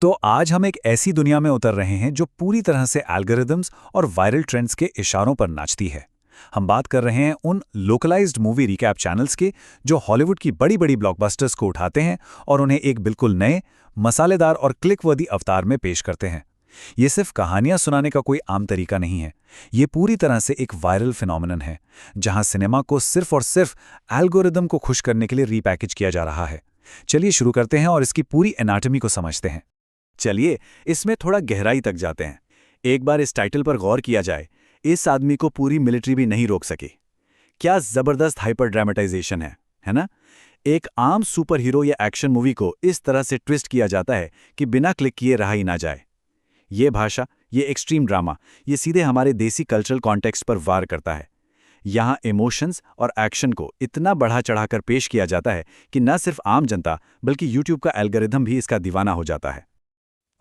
तो आज हम एक ऐसी दुनिया में उतर रहे हैं जो पूरी तरह से एल्गोरिदम्स और वायरल ट्रेंड्स के इशारों पर नाचती है। हम बात कर रहे हैं उन लोकलाइज्ड मूवी रिकैप चैनल्स के जो हॉलीवुड की बड़ी बड़ी ब्लॉकबस्टर्स को उठाते हैं और उन्हें एक बिल्कुल नए, मसालेदार और क्लिक-वर्दी अवतार में पेश करते हैं। ये सिर्फ कहानियां सुनाने का कोई आम तरीका नहीं है। ये पूरी तरह से एक वायरल फिनोमिनन है, जहां सिनेमा को सिर्फ और सिर्फ एल्गोरिदम को खुश करने के लिए रीपैकेज किया जा रहा है। चलिए शुरू करते हैं और इसकी पूरी एनाटॉमी को समझते हैं। चलिए इसमें थोड़ा गहराई तक जाते हैं। एक बार इस टाइटल पर गौर किया जाए, इस आदमी को पूरी मिलिट्री भी नहीं रोक सकी। क्या जबरदस्त हाइपर ड्रामेटाइजेशन है ना? एक आम सुपर हीरो या एक्शन मूवी को इस तरह से ट्विस्ट किया जाता है कि बिना क्लिक किए रहा ही ना जाए। ये भाषा, ये एक्सट्रीम ड्रामा, ये सीधे हमारे देसी कल्चरल कॉन्टेक्स्ट पर वार करता है। यहाँ इमोशंस और एक्शन को इतना बढ़ा चढ़ाकर पेश किया जाता है कि न सिर्फ आम जनता बल्कि यूट्यूब का एल्गोरिथम भी इसका दीवाना हो जाता है।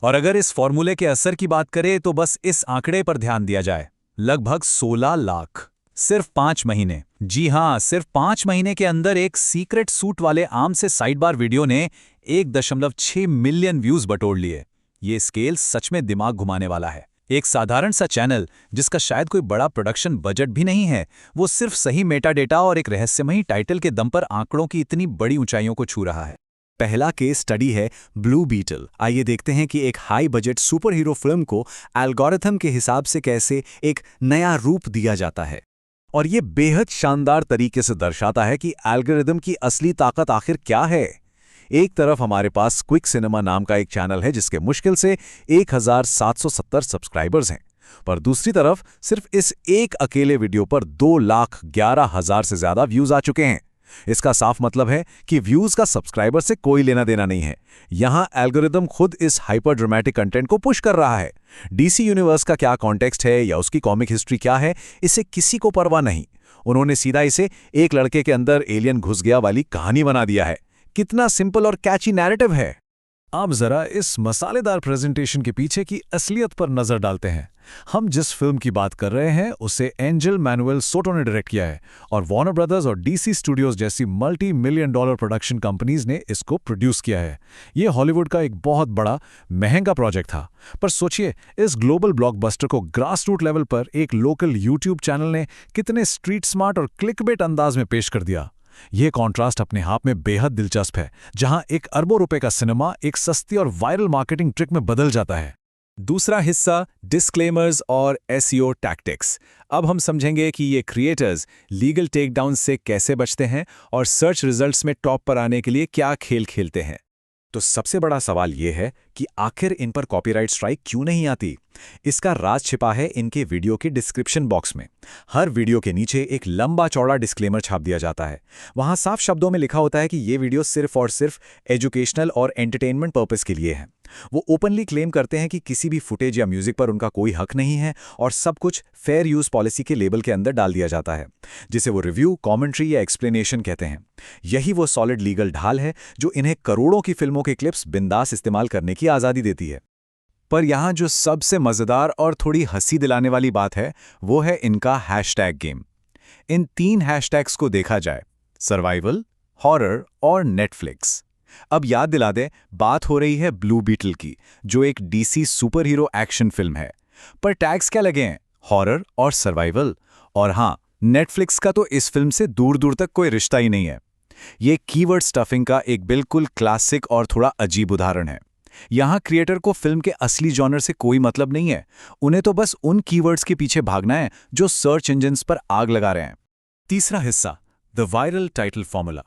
और अगर इस फॉर्मूले के असर की बात करें तो बस इस आंकड़े पर ध्यान दिया जाए, लगभग 16 लाख सिर्फ 5 महीने। जी हां, सिर्फ 5 महीने के अंदर एक सीक्रेट सूट वाले आम से साइड बार वीडियो ने 1.6 मिलियन व्यूज बटोर लिए। ये स्केल सच में दिमाग घुमाने वाला है। एक साधारण सा चैनल जिसका शायद कोई बड़ा प्रोडक्शन बजट भी नहीं है, वो सिर्फ सही मेटा डेटा और एक रहस्यमयी टाइटल के दम पर आंकड़ों की इतनी बड़ी ऊंचाइयों को छू रहा है। पहला केस स्टडी है ब्लू बीटल। आइए देखते हैं कि एक high budget super hero film को एल्गोरिथम के हिसाब से कैसे एक नया रूप दिया जाता है। और ये बेहद शानदार तरीके से दर्शाता है कि एल्गोरिथम की असली ताकत आखिर क्या है। एक तरफ हमारे पास क्विक सिनेमा नाम का एक चैनल है जिसके मुश्किल से 1770 सब्सक्राइबर्स हैं, पर दूसरी तरफ सिर्फ इस एक अकेले वीडियो पर 2,11,000 से ज्यादा व्यूज आ चुके हैं। इसका साफ मतलब है कि व्यूज का सब्सक्राइबर से कोई लेना देना नहीं है। यहां एल्गोरिदम खुद इस हाइपर ड्रामेटिक कंटेंट को पुश कर रहा है। डीसी यूनिवर्स का क्या कॉन्टेक्स्ट है या उसकी कॉमिक हिस्ट्री क्या है, इससे किसी को परवाह नहीं। उन्होंने सीधा इसे एक लड़के के अंदर एलियन घुस गया वाली कहानी बना दिया है। कितना सिंपल और कैची नैरेटिव है। अब जरा इस मसालेदार प्रेजेंटेशन के पीछे की असलियत पर नजर डालते हैं। हम जिस फिल्म की बात कर रहे हैं उसे एंजल मैनुएल सोटो ने डायरेक्ट किया है और वार्नर ब्रदर्स और डीसी स्टूडियोज जैसी मल्टी-मिलियन डॉलर प्रोडक्शन कंपनीज ने इसको प्रोड्यूस किया है। ये हॉलीवुड का एक बहुत बड़ा महंगा प्रोजेक्ट था, पर सोचिए इस ग्लोबल ब्लॉकबस्टर को ग्रास रूट लेवल पर एक लोकल यूट्यूब चैनल ने कितने स्ट्रीट स्मार्ट और क्लिकबेट अंदाज में पेश कर दिया। ये कॉन्ट्रास्ट अपने आप में बेहद दिलचस्प है, जहां एक अरबों रुपए का सिनेमा एक सस्ती और वायरल मार्केटिंग ट्रिक में बदल जाता है। दूसरा हिस्सा, डिस्क्लेमर्स और एसईओ टैक्टिक्स। अब हम समझेंगे कि ये क्रिएटर्स लीगल टेकडाउन से कैसे बचते हैं और सर्च रिजल्ट्स में टॉप पर आने के लिए क्या खेल खेलते हैं। तो सबसे बड़ा सवाल यह है कि आखिर इन पर कॉपीराइट स्ट्राइक क्यों नहीं आती। इसका राज छिपा है इनके वीडियो के डिस्क्रिप्शन बॉक्स में। हर वीडियो के नीचे एक लंबा चौड़ा डिस्क्लेमर छाप दिया जाता है। वहां साफ शब्दों में लिखा होता है कि ये वीडियो सिर्फ और सिर्फ एजुकेशनल और एंटरटेनमेंट पर्पस के लिए है। वो ओपनली क्लेम करते हैं कि किसी भी फुटेज या म्यूजिक पर उनका कोई हक नहीं है और सब कुछ फेयर यूज पॉलिसी के लेबल के अंदर डाल दिया जाता है, जिसे वो रिव्यू, कमेंट्री या एक्सप्लेनेशन कहते हैं। यही वो सॉलिड लीगल ढाल है जो इन्हें करोड़ों की फिल्मों के क्लिप्स बिंदास इस्तेमाल करने की आज़ादी देती है। पर यहां जो सबसे मजेदार और थोड़ी हंसी दिलाने वाली बात है वो है इनका हैशटैग गेम। इन 3 हैशटैग्स को देखा जाए, सर्वाइवल, हॉरर और नेटफ्लिक्स। अब याद दिला दें, बात हो रही है ब्लू बीटल की, जो एक DC super hero action film है। पर टैग्स क्या लगे हैं? हॉरर और सर्वाइवल। और हां, नेटफ्लिक्स का तो इस फिल्म से दूर दूर तक कोई रिश्ता ही नहीं है। ये कीवर्ड स्टफिंग का एक बिल्कुल क्लासिक और थोड़ा अजीब उदाहरण है। यहां क्रिएटर को फिल्म के असली जॉनर से कोई मतलब नहीं है। उन्हें तो बस उन कीवर्ड्स के पीछे भागना है जो सर्च इंजन्स पर आग लगा रहे हैं। तीसरा हिस्सा, द वायरल टाइटल फॉर्मूला।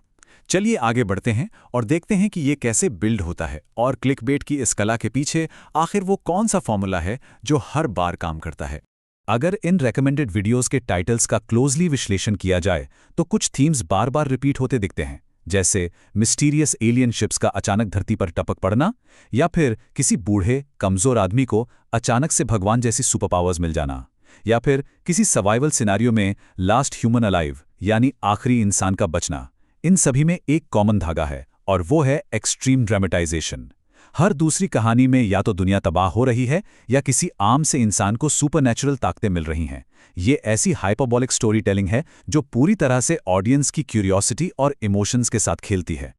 चलिए आगे बढ़ते हैं और देखते हैं कि ये कैसे बिल्ड होता है और क्लिकबेट की इस कला के पीछे आखिर वो कौन सा फॉर्मूला है जो हर बार काम करता है। अगर इन रेकमेंडेड वीडियोस के टाइटल्स का क्लोजली विश्लेषण किया जाए तो कुछ थीम्स बार बार रिपीट होते दिखते हैं, जैसे मिस्टीरियस एलियन शिप्स का अचानक धरती पर टपक पड़ना, या फिर किसी बूढ़े कमजोर आदमी को अचानक से भगवान जैसी सुपर पावर्स मिल जाना, या फिर किसी सर्वाइवल सिनारियो में लास्ट ह्यूमन अलाइव यानी आखिरी इंसान का बचना। इन सभी में एक कॉमन धागा है और वो है एक्सट्रीम ड्रामेटाइजेशन। हर दूसरी कहानी में या तो दुनिया तबाह हो रही है या किसी आम से इंसान को सुपरनैचुरल ताकतें मिल रही हैं। ये ऐसी हाइपरबोलिक स्टोरी टेलिंग है जो पूरी तरह से ऑडियंस की क्यूरियोसिटी और इमोशंस के साथ खेलती है।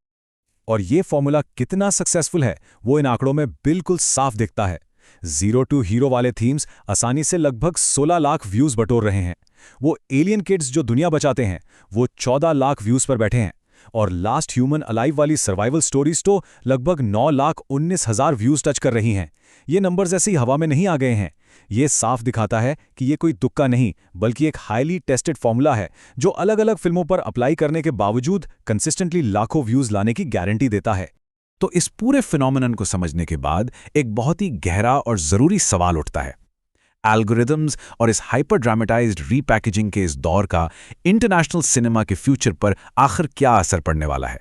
और ये फॉर्मूला कितना सक्सेसफुल है वो इन आंकड़ों में बिल्कुल साफ दिखता है। जीरो टू हीरो वाले थीम्स आसानी से लगभग 16 लाख व्यूज बटोर रहे हैं। वो एलियन किड्स जो दुनिया बचाते हैं वो 14 लाख व्यूज पर बैठे हैं। और लास्ट ह्यूमन अलाइव वाली सर्वाइवल स्टोरीज तो लगभग 9,19,000 व्यूज टच कर रही हैं। ये नंबर्स ऐसे ही हवा में नहीं आ गए हैं। ये साफ दिखाता है कि ये कोई तुक्का नहीं बल्कि एक हाईली टेस्टेड फॉर्मूला है जो अलग अलग फिल्मों पर अप्लाई करने के बावजूद कंसिस्टेंटली लाखों व्यूज लाने की गारंटी देता है। तो इस पूरे फिनोमेनन को समझने के बाद एक बहुत ही गहरा और जरूरी सवाल उठता है। एल्गोरिदम्स और इस हाइपर ड्रामेटाइज्ड रीपैकेजिंग के इस दौर का इंटरनेशनल सिनेमा के फ्यूचर पर आखिर क्या असर पड़ने वाला है?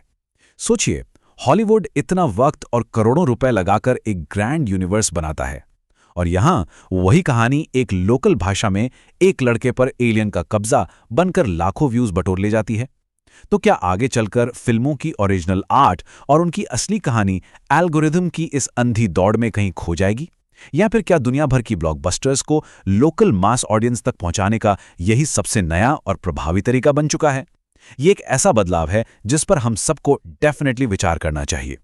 सोचिए, हॉलीवुड इतना वक्त और करोड़ों रुपए लगाकर एक ग्रैंड यूनिवर्स बनाता है और यहां वही कहानी एक लोकल भाषा में एक लड़के पर एलियन का कब्जा बनकर लाखों व्यूज बटोर ले जाती है। तो क्या आगे चलकर फिल्मों की ओरिजिनल आर्ट और उनकी असली कहानी एल्गोरिदम की इस अंधी दौड़ में कहीं खो जाएगी? या फिर क्या दुनिया भर की ब्लॉकबस्टर्स को लोकल मास ऑडियंस तक पहुंचाने का यही सबसे नया और प्रभावी तरीका बन चुका है? ये एक ऐसा बदलाव है जिस पर हम सबको डेफिनेटली विचार करना चाहिए।